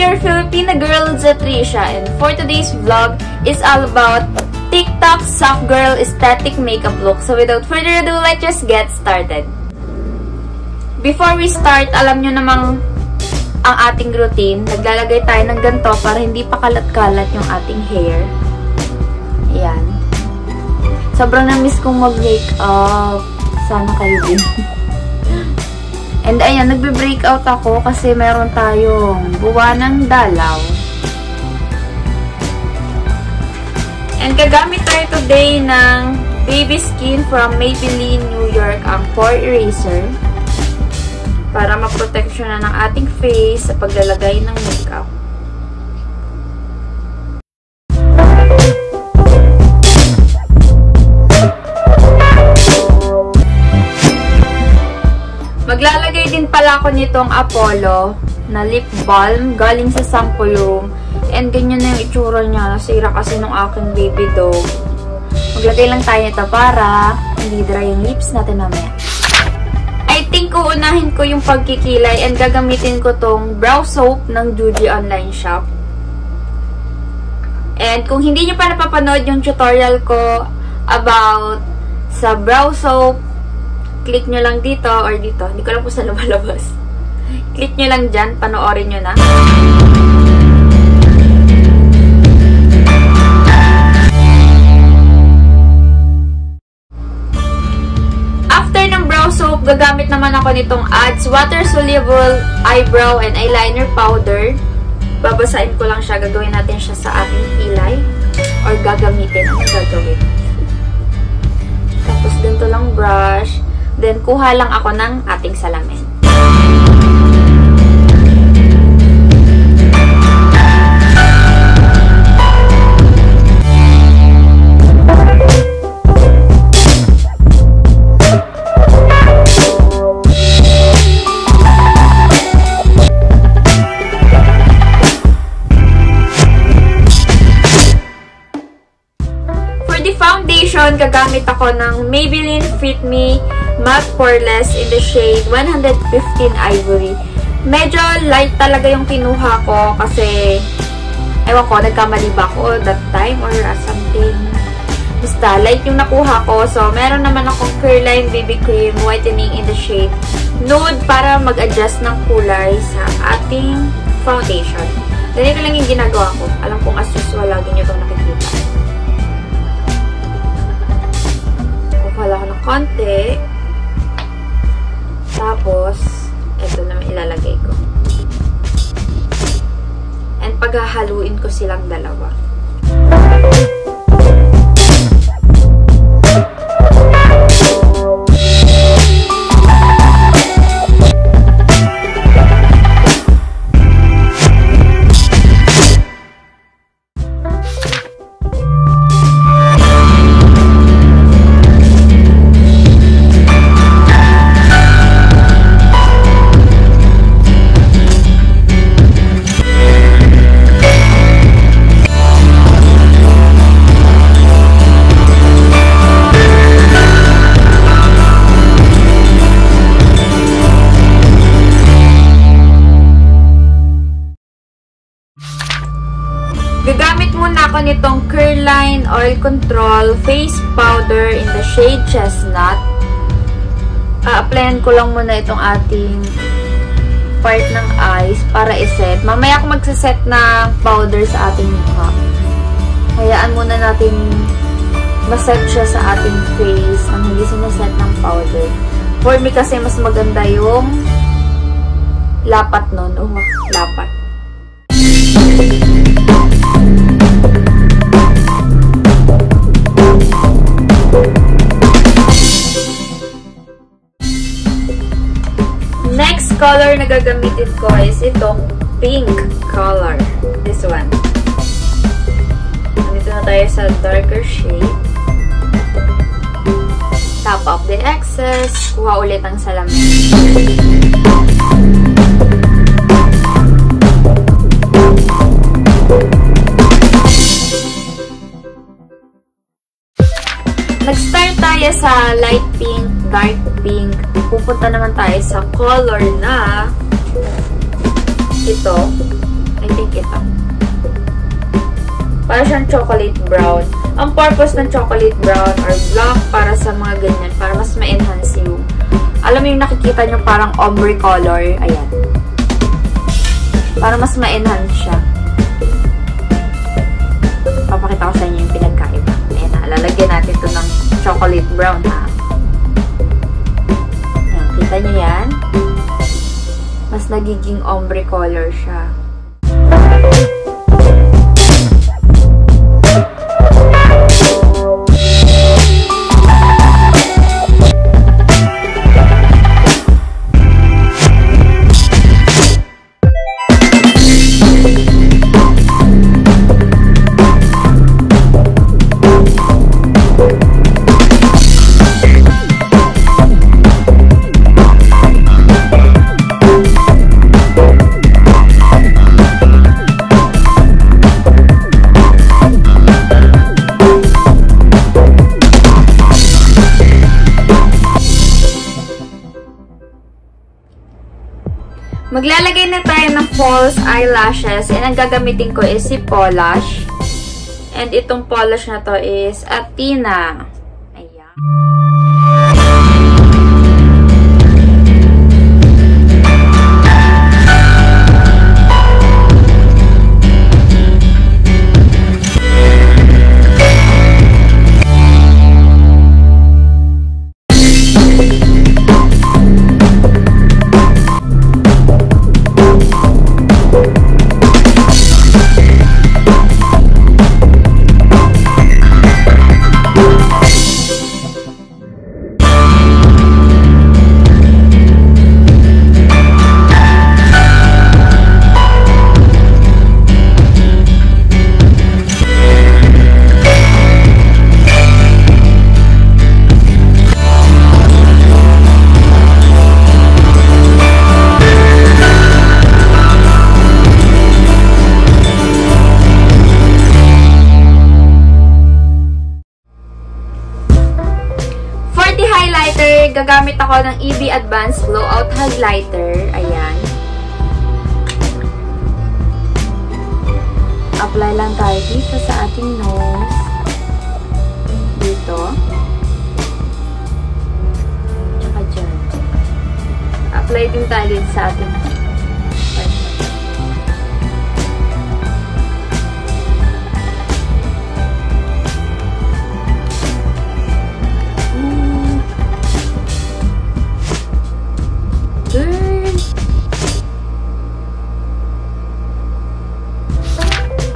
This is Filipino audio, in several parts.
your Filipina girl, Zatrisha, and for today's vlog is all about TikTok soft girl aesthetic makeup look. So without further ado, let's just get started. Before we start, alam nyo namang ang ating routine. Naglalagay tayo ng ganito para hindi pa kalat-kalat yung ating hair. Ayan. Sobrang na-miss kong mag-makeup. Sana kayo din. And ayan, nagbe-breakout ako kasi meron tayong buwanang dalaw. And gagamit tayo today ng Baby Skin from Maybelline New York, ang pore eraser, para maproteksyonan ng ating face sa paglalagay ng makeup. Maglalagay din pala ako nitong Apollo na lip balm galing sa sample room. And ganyan na yung itsura niya. Nasira kasi nung aking baby dog. Maglagay lang tayo nito para hindi dry yung lips natin mamaya. I think uunahin ko yung pagkikilay and gagamitin ko tong brow soap ng Judy Online Shop. And kung hindi nyo pa napapanood yung tutorial ko about sa brow soap, click nyo lang dito or dito. Hindi ko lang po saan lumalabas. Click nyo lang dyan. Panoorin nyo na. After ng brow soap, gagamit naman ako nitong Ads Water Soluble Eyebrow and Eyeliner Powder. Babasahin ko lang siya. Gagawin natin siya sa ating kilay. Or gagamitin. Ano gagawin? Tapos ganito lang brush. Then, kuha lang ako ng ating salamin. For the foundation, gagamit ako ng Maybelline Fit Me Matte Poreless in the shade 115 Ivory. Medyo light talaga yung kinuha ko kasi ewan ko, nagkamali ba ako that time or something. Basta, light yung nakuha ko. So, meron naman akong Curline BB Cream Whitening in the shade Nude para mag-adjust ng kulay sa ating foundation. Ganito lang yung ginagawa ko. Alam kong as usual, lagi nyo itong nakikita. Kukuha lang ako ng konti. Tapos, ito naman ilalagay ko. And paghahaluin ko silang dalawa. Gagamit muna ako nitong Curline Oil Control Face Powder in the shade Chestnut. A-applyan ko lang muna itong ating part ng eyes para iset. Mamaya ako magsiset ng powder sa ating mukha. Hayaan muna natin maset siya sa ating face nang hindi sinaset ng powder. For me kasi mas maganda yung lapat nun. Oh, lapat. Next color na gagamitin ko is itong pink color. This one. Nandito na tayo sa darker shade. Top off the excess. Kuha ulit ang salamin. Nag-start tayo sa light pink, dark pink. Pupunta naman tayo sa color na ito. I think ito. Para siyang chocolate brown. Ang purpose ng chocolate brown or black para sa mga ganyan, para mas ma-enhance yung, alam mo yung nakikita nyo parang ombre color. Ayan. Para mas ma-enhance siya. Papakita ko sa inyo yung pinagkaiba. Ayan na, lalagyan natin ito ng chocolate brown, ha. Ayan, kita nyo yan? Mas nagiging ombre color siya. Maglalagay na tayo ng false eyelashes and ang gagamitin ko is si Polish. And itong polish na to is Athena. Ayan. Gagamit ako ng EB Advanced Blowout Highlighter. Ayan. Apply lang tayo dito sa ating nose. Dito. Tsaka dyan. Apply din tayo dito sa ating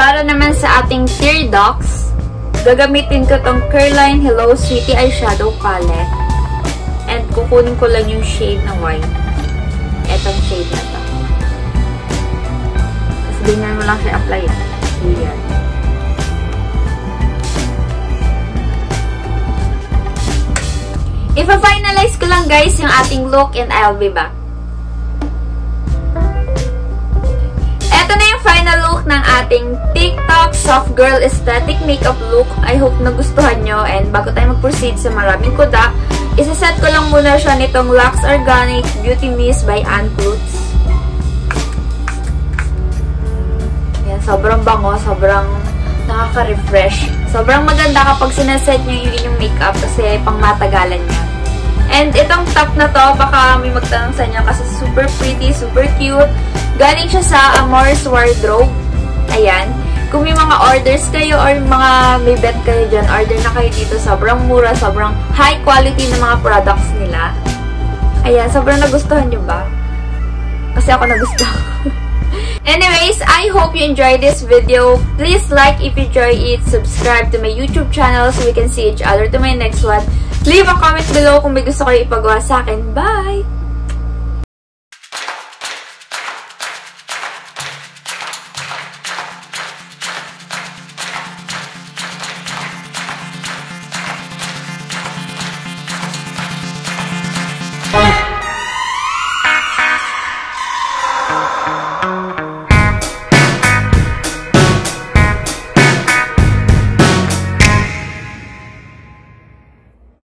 Para naman sa ating tear ducts, gagamitin ko tong Careline Hello Sweetie Eyeshadow Palette. And kukunin ko lang yung shade na white. Etong shade na to. Tapos ganyan mo lang siya apply. Ayan. Ipa-finalize ko lang guys yung ating look and I'll be back. Ito na yung final look ng ating TikTok Soft Girl Aesthetic Makeup look. I hope nagustuhan nyo. And bago tayo mag-proceed sa maraming kuda, isa-set ko lang muna siya nitong Lux Organic Beauty Mist by Ann Klutz. Yan, sobrang bango, sobrang nakaka-refresh. Sobrang maganda kapag sineset nyo yung inyong makeup kasi pang matagalan niya. And itong top na to, baka may magtanong sa inyo kasi super pretty, super cute. Galing siya sa Amores Wardrobe. Ayan. Kung may mga orders kayo or mga may bet kayo dyan, order na kayo dito. Sobrang mura, sobrang high quality ng mga products nila. Ayan, sobrang nagustuhan nyo ba? Kasi ako nagustuhan. Anyways, I hope you enjoyed this video. Please like if you enjoy it. Subscribe to my YouTube channel so we can see each other to my next one. Leave a comment below kung may gusto kayo ipagawa sa akin. Bye!